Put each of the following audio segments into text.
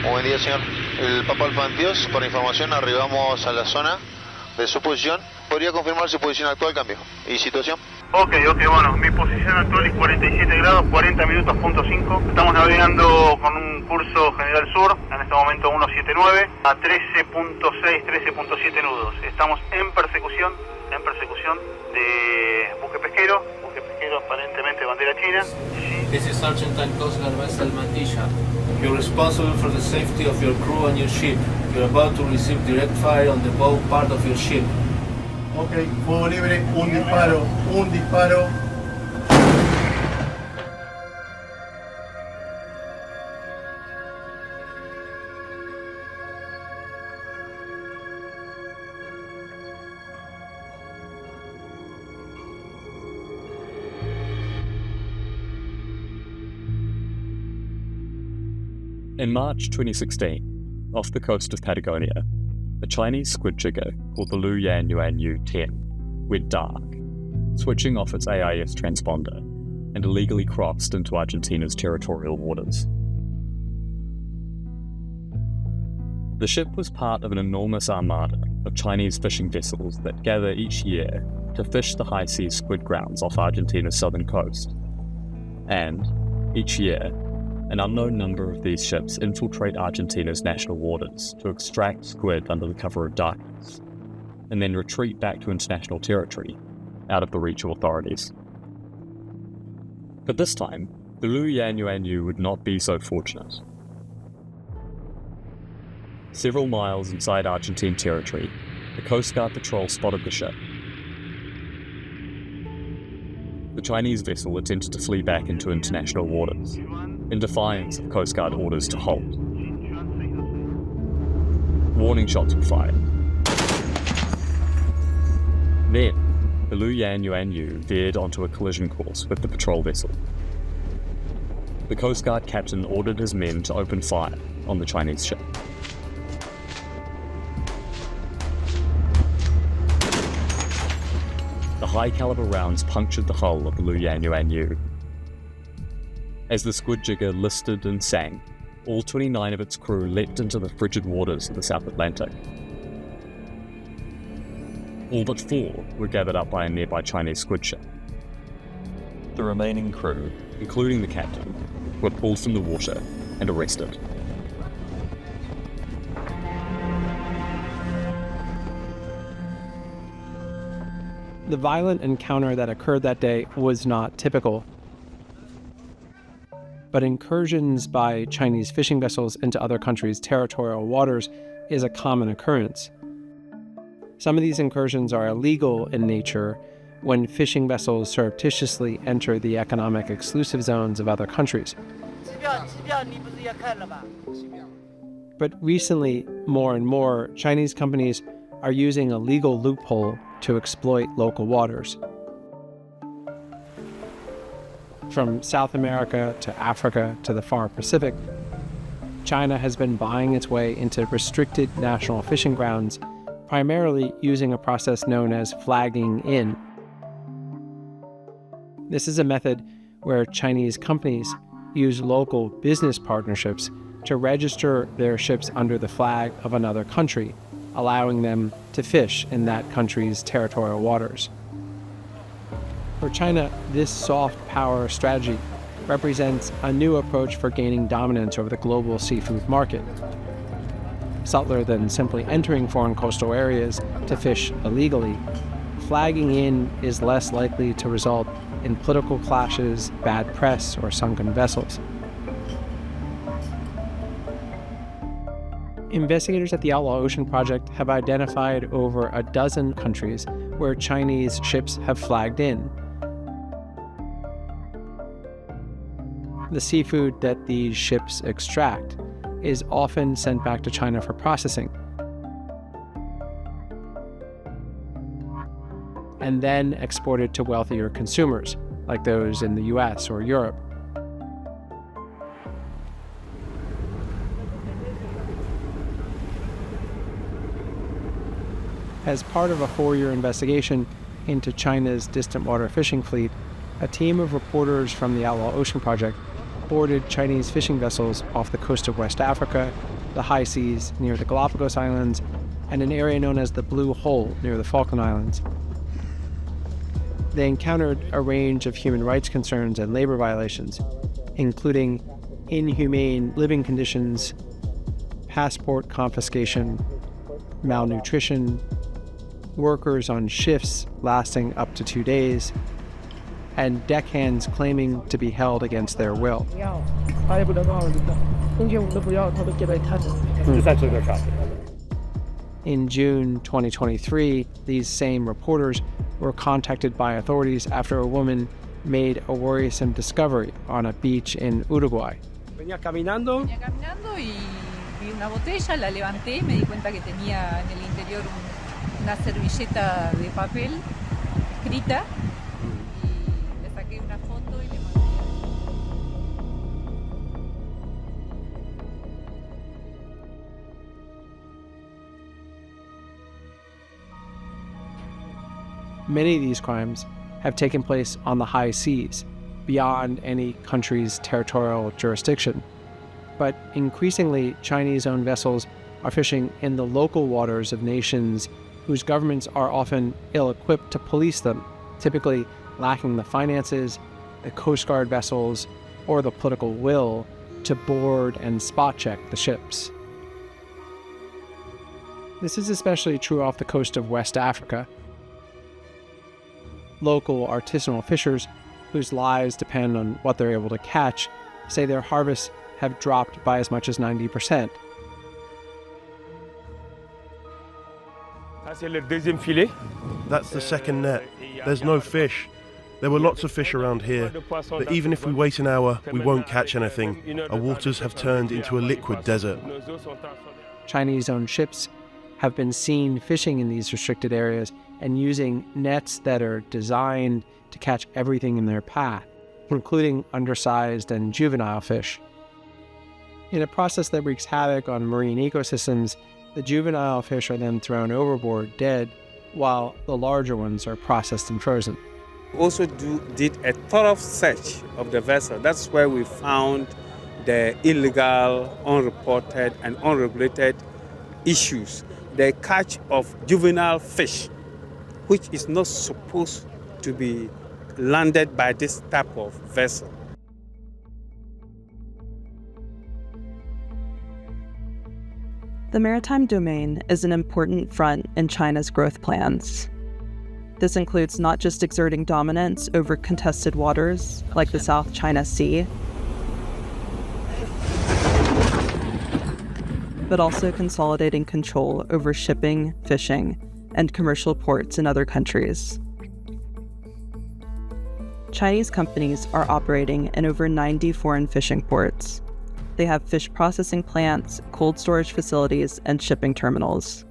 Buen día, señor. El Papa Alfa 22, por información, arribamos a la zona de su posición. ¿Podría confirmar su posición actual, cambio? ¿Y situación? Ok, bueno, mi posición actual es 47 grados, 40 minutos, punto 5. Estamos navegando con un curso general sur, en este momento 179, a 13.6, 13.7 nudos. Estamos en persecución de buque pesquero aparentemente bandera china. This is Argentine Coast Guard vessel Mantilla. You're responsible for the safety of your crew and your ship. You're about to receive direct fire on the bow part of your ship. Ok, fuego libre, un disparo. In March 2016, off the coast of Patagonia, a Chinese squid jigger called the Lu Yan Yuan Yu 10 went dark, switching off its AIS transponder and illegally crossed into Argentina's territorial waters. The ship was part of an enormous armada of Chinese fishing vessels that gather each year to fish the high seas squid grounds off Argentina's southern coast. And, each year, an unknown number of these ships infiltrate Argentina's national waters to extract squid under the cover of darkness, and then retreat back to international territory, out of the reach of authorities. But this time, the Lu Yan Yuan Yu would not be so fortunate. Several miles inside Argentine territory, the Coast Guard patrol spotted the ship. The Chinese vessel attempted to flee back into international waters, in defiance of Coast Guard orders to halt. Warning shots were fired. Then, the Lu Yan Yuan Yu veered onto a collision course with the patrol vessel. The Coast Guard captain ordered his men to open fire on the Chinese ship. The high-caliber rounds punctured the hull of the Lu Yan Yuan Yu. As the squid jigger listed and sank, all 29 of its crew leapt into the frigid waters of the South Atlantic. All but 4 were gathered up by a nearby Chinese squid ship. The remaining crew, including the captain, were pulled from the water and arrested. The violent encounter that occurred that day was not typical. But incursions by Chinese fishing vessels into other countries' territorial waters is a common occurrence. Some of these incursions are illegal in nature when fishing vessels surreptitiously enter the economic exclusive zones of other countries. But recently, more and more, Chinese companies are using a legal loophole to exploit local waters. From South America to Africa to the far Pacific, China has been buying its way into restricted national fishing grounds, primarily using a process known as flagging in. This is a method where Chinese companies use local business partnerships to register their ships under the flag of another country, allowing them to fish in that country's territorial waters. For China, this soft power strategy represents a new approach for gaining dominance over the global seafood market. Subtler than simply entering foreign coastal areas to fish illegally, flagging in is less likely to result in political clashes, bad press, or sunken vessels. Investigators at the Outlaw Ocean Project have identified over a dozen countries where Chinese ships have flagged in. The seafood that these ships extract is often sent back to China for processing, and then exported to wealthier consumers, like those in the US or Europe. As part of a 4-year investigation into China's distant water fishing fleet, a team of reporters from the Outlaw Ocean Project boarded Chinese fishing vessels off the coast of West Africa the high seas near the Galapagos Islands, and an area known as the Blue Hole near the Falkland Islands. They encountered a range of human rights concerns and labor violations, including inhumane living conditions, passport confiscation, malnutrition, workers on shifts lasting up to 2 days, and deckhands claiming to be held against their will. In June 2023, these same reporters were contacted by authorities after a woman made a worrisome discovery on a beach in Uruguay. Venía caminando y vi una botella, la levanté, me di cuenta que tenía en el interior una servilleta de papel escrita y le saqué una foto y le mandé. Many of these crimes have taken place on the high seas, beyond any country's territorial jurisdiction. But increasingly, Chinese-owned vessels are fishing in the local waters of nations whose governments are often ill-equipped to police them, typically lacking the finances, the Coast Guard vessels, or the political will to board and spot-check the ships. This is especially true off the coast of West Africa. Local artisanal fishers, whose lives depend on what they're able to catch, say their harvests have dropped by as much as 90%. That's the second net. There's no fish. There were lots of fish around here, but even if we wait an hour, we won't catch anything. Our waters have turned into a liquid desert. Chinese-owned ships have been seen fishing in these restricted areas and using nets that are designed to catch everything in their path, including undersized and juvenile fish. In a process that wreaks havoc on marine ecosystems, the juvenile fish are then thrown overboard dead, while the larger ones are processed and frozen. Also did a thorough search of the vessel. That's where we found the illegal, unreported, and unregulated issues. The catch of juvenile fish, which is not supposed to be landed by this type of vessel. The maritime domain is an important front in China's growth plans. This includes not just exerting dominance over contested waters like the South China Sea, but also consolidating control over shipping, fishing, and commercial ports in other countries. Chinese companies are operating in over 90 foreign fishing ports. They have fish processing plants, cold storage facilities, and shipping terminals.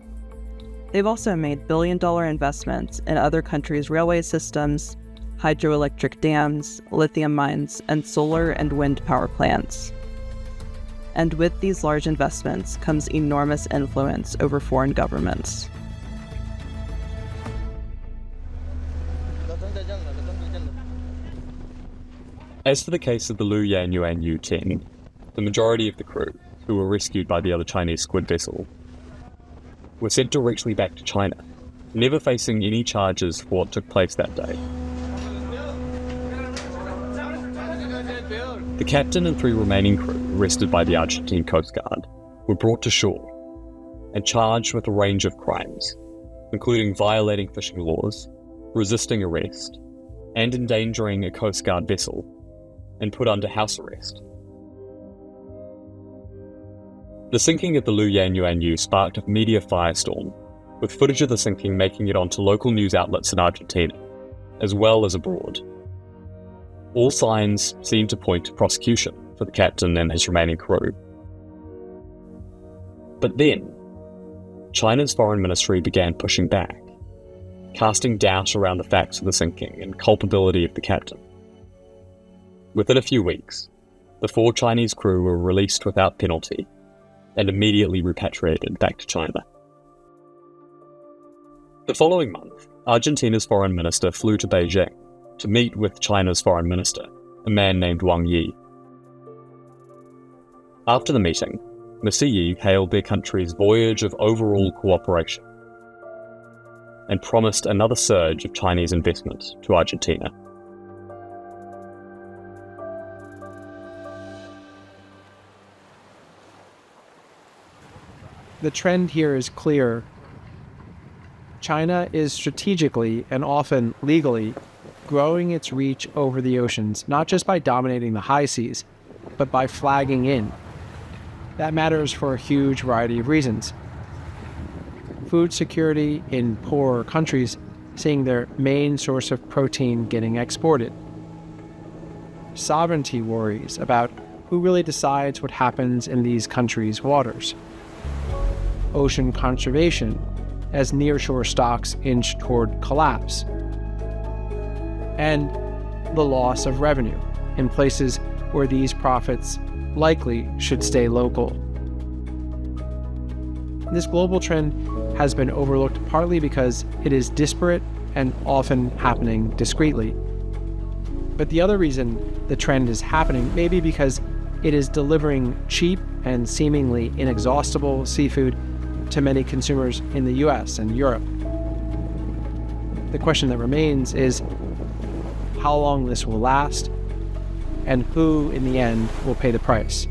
They've also made billion-dollar investments in other countries' railway systems, hydroelectric dams, lithium mines, and solar and wind power plants. And with these large investments comes enormous influence over foreign governments. As for the case of the Lu Yan Yuan Yu 10, the majority of the crew, who were rescued by the other Chinese squid vessel, were sent directly back to China, never facing any charges for what took place that day. The captain and 3 remaining crew, arrested by the Argentine Coast Guard, were brought to shore and charged with a range of crimes, including violating fishing laws, resisting arrest, and endangering a Coast Guard vessel, and put under house arrest. The sinking of the Lu Yan Yuan Yu sparked a media firestorm, with footage of the sinking making it onto local news outlets in Argentina, as well as abroad. All signs seemed to point to prosecution for the captain and his remaining crew. But then, China's foreign ministry began pushing back, casting doubt around the facts of the sinking and culpability of the captain. Within a few weeks, the 4 Chinese crew were released without penalty and immediately repatriated back to China. The following month, Argentina's foreign minister flew to Beijing to meet with China's foreign minister, a man named Wang Yi. After the meeting, Masiyi hailed their country's voyage of overall cooperation and promised another surge of Chinese investment to Argentina. The trend here is clear. China is strategically and often legally growing its reach over the oceans, not just by dominating the high seas, but by flagging in. That matters for a huge variety of reasons. Food security in poorer countries seeing their main source of protein getting exported. Sovereignty worries about who really decides what happens in these countries' waters. Ocean conservation as nearshore stocks inch toward collapse. And the loss of revenue in places where these profits likely should stay local. This global trend has been overlooked partly because it is disparate and often happening discreetly. But the other reason the trend is happening may be because it is delivering cheap and seemingly inexhaustible seafood to many consumers in the US and Europe. The question that remains is how long this will last and who in the end will pay the price.